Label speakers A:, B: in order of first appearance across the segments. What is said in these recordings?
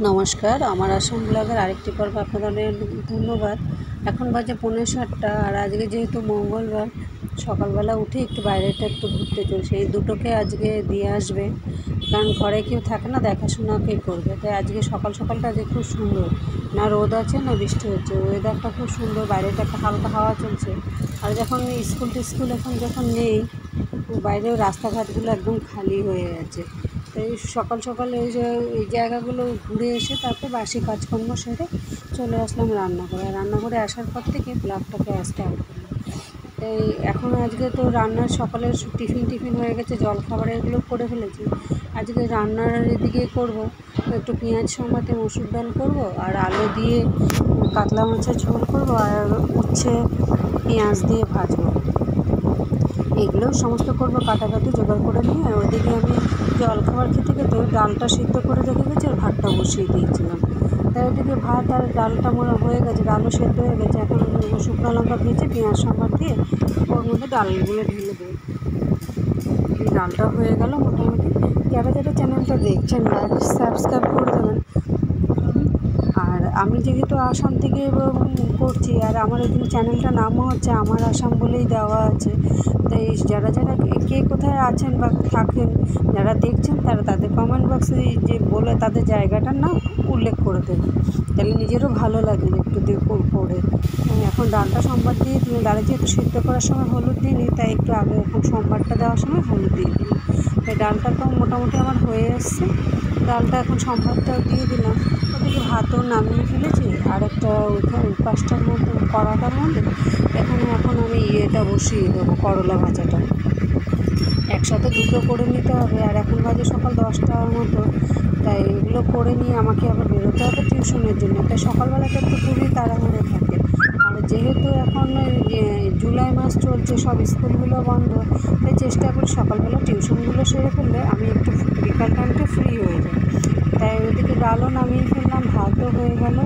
A: নমস্কার, আমার আসাম ব্লগের আরেকটি পর্ব আপনাদের ধন্যবাদ। এখন বাজে 7:45 আর আজকে যেহেতু মঙ্গলবার সকালবেলা উঠে একটু বাইরেটা একটু ঘুরতে চলছে। এই দুটোকে আজকে দিয়ে আসবে, কারণ ঘরে কেউ থাকে না, দেখাশোনা কে করবে। তাই আজকে সকালটা আজকে খুব সুন্দর, না রোদ আছে না বৃষ্টি হচ্ছে, ওয়েদারটা খুব সুন্দর, বাইরেটা একটা হালকা হাওয়া চলছে। আর যখন স্কুল এখন যখন নেই, বাইরেও রাস্তাঘাটগুলো একদম খালি হয়ে গেছে। এই সকাল এই জায়গাগুলো ঘুরে এসে তারপর বাসি কাজকর্ম সেরে চলে আসলাম রান্নাঘরে আসার পর থেকে ব্লগটাকে স্টার্ট করলাম। এই এখন আজকে তো রান্নার সকালের টিফিন হয়ে গেছে, জলখাবার এগুলো করে ফেলেছি। আজকে রান্নার এদিকে করব, একটু পেঁয়াজ সমেত মসুর ডাল করব, আর আলু দিয়ে কাতলা মাছের ঝোল করব, আর উচ্ছে পেঁয়াজ দিয়ে ভাজবো। এগুলো সমস্ত করবো, কাটাকাটি জোগাড় করে নিয়ে। আর ওইদিকে আমি জলখাবার খেতে ডালটা সিদ্ধ করে রেখে গেছি, আর ভাতটা বসিয়ে দিয়েছিলাম। তাই ওইদিকে ভাত আর ডালটা মনে হয়ে গেছে, ডালও সেদ্ধ হয়ে গেছে। এখন শুকনো লঙ্কা ভেজে পেঁয়াজ সম্বার দিয়ে ওর মধ্যে ডালগুলো ঢেলে দেবো। ডালটা হয়ে গেল মোটামুটি। যারা চ্যানেলটা দেখছেন লাইক সাবস্ক্রাইব করে দেবেন। আর আমি যেহেতু আসাম থেকে করছি, আর আমার এই চ্যানেলটার নামও হচ্ছে আমার আসাম বলেই দেওয়া আছে। তাই যারা কে কোথায় আছেন বা থাকেন, যারা দেখছেন, তাদের কমেন্ট বক্সে যে বলে তাদের জায়গাটার নাম উল্লেখ করে দেবেন, তাহলে নিজেরও ভালো লাগে একটু পড়ে। এখন ডালটা সোমবার দিয়ে ডালে যেহেতু সিদ্ধ করার সময় হলুদ দিইনি, তাই একটু আগে এখন সোমবারটা দেওয়ার সময় হলুদ দিয়ে দিই। তাই ডালটা তো মোটামুটি আমার হয়ে এসছে। ডালটা এখন সোমবারটাও দিয়ে দিলাম। ওদিকে ভাতও নামিয়ে ফেলেছি, আর একটা ওই পাঁচটার মধ্যে কড়াটার মধ্যে এখন আমি ইয়েটা বসিয়ে দেবো, করলা ভাজাটা। একসাথে দুটো করে নিতে হবে। আর এখন বাজে সকাল 10টার মতো, তাই এগুলো করে নিয়ে আমাকে আবার বেরোতে হবে টিউশনের জন্য। তাই সকালবেলাটা একটু খুবই তাড়াহুড়ো থাকে। আর যেহেতু এখন জুলাই মাস চলছে, সব স্কুলগুলো বন্ধ, তাই চেষ্টা করি সকালবেলা টিউশনগুলো সেরে ফেললে আমি একটু বিকাল টাইমটা ফ্রি হয়ে যাই। তাই ওইদিকে ডালও নামিয়ে ফেললাম, ভাতও হয়ে গেল,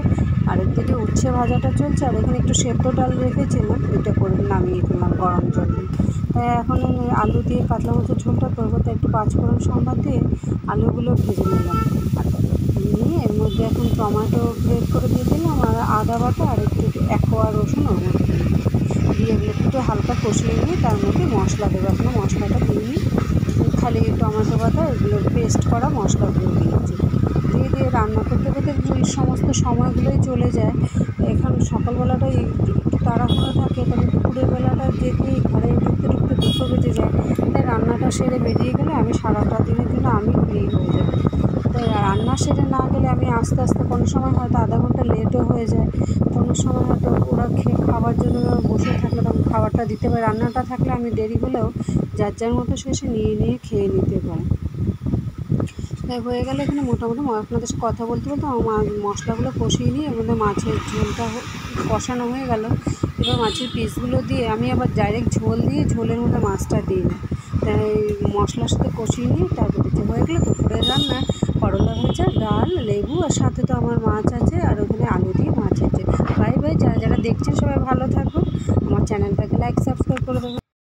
A: আর একদিকে উচ্ছে ভাজাটা চলছে। আর এখানে একটু সেদ্ধ ডাল রেখেছিলাম, এটা করে নামিয়ে ফেললাম গরম জল দিয়ে। তাই এখন আমি আলু দিয়ে কাতলা মাছের ঝোলটা করবো, তাই একটু পাঁচফোড়ন সম্বার দিয়ে আলুগুলো ভেজে নিলাম। নিয়ে এর মধ্যে এখন টমেটো গ্রেট করে দিয়ে দিলাম, আর আদা বাটা, আর একটু কোয়া রসুন ওর মধ্যে দিয়ে একটু হালকা কষিয়ে নিয়ে তার মধ্যে মশলা দেবো। এখনো মশলাটা দিইনি, খালি টমেটো বাটা এগুলো পেস্ট করা মশলাগুলো দিয়েছি। দিয়ে রান্না করতে সমস্ত সময়গুলোই চলে যায়। এখন সকালবেলাটা একটু তাড়াহুড়ো থাকে, তবে দুপুরের বেলাটা যেতে ঘরে ঢুকতে দুটো বেজে যায়। তাই রান্নাটা সেরে বেরিয়ে গেলে আমি সারাটা দিনের জন্য আমি ফ্রি হয়ে যাই। তাই রান্না সেরে না গেলে আমি আস্তে কোনো সময় হয়তো আধা ঘন্টা লেটও হয়ে যায়। কোনো সময় হয়তো ওরা খাবার জন্য বসে থাকলে তখন খাবারটা দিতে পারে। রান্নাটা থাকলে আমি দেরি হলেও যার মতো শেষে নিয়ে খেয়ে নিতে পারে। তাই হয়ে গেলে এখানে মোটামুটি আপনাদের সাথে কথা বলতে আমার মশলাগুলো কষিয়ে নিয়ে এর মধ্যে মাছের ঝোলটা কষানো হয়ে গেল। এবার মাছের পিসগুলো দিয়ে আমি আবার ডাইরেক্ট ঝোল দিয়ে ঝোলের মধ্যে মাছটা দিই না, তাই মশলার সাথে কষিয়ে নিয়ে তারপর দিতে হয়ে গেলে দুপুরের রান্না করলা ভাজা, ডাল, লেবু, আর সাথে তো আমার মাছ আছে, আর ওখানে আলু দিয়ে মাছ আছে। বাই যারা দেখছেন সবাই ভালো থাকুন। আমার চ্যানেলটাকে লাইক সাবস্ক্রাইব করে দেবেন।